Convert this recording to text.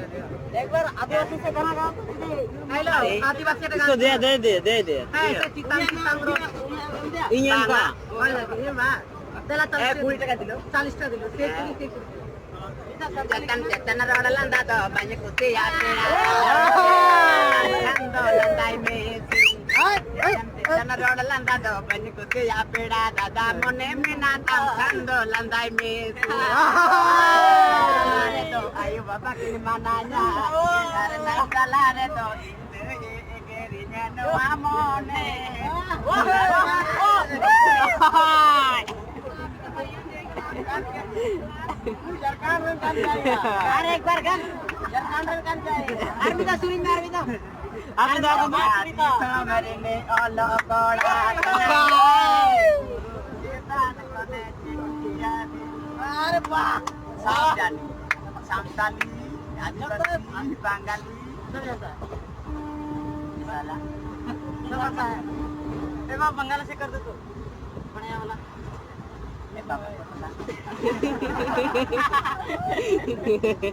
एक बार आदिवासी से गाना गाओ हेलो आदिवासी का इसको दे है चितांग रोड इंजन का ये बा तेला 20 টাকা দিলো 40 টাকা দিলো সে কুড়ি jatan jatan rodalan dado banyak kuti ya peda landai mesi jatan rodalan dado banyak kuti ya peda dada mone minatang kando landai mesi itu ayo bapak kini mananya karena kalare to egerinya no amone अरे एक बार gun kan Armita suring Armita Armita मेरे ने ओलो कोड़ा अरे वाह Samsali Adipati Bangali साला emang Bangala से कर दे तो बढ़िया वाला Hehehehe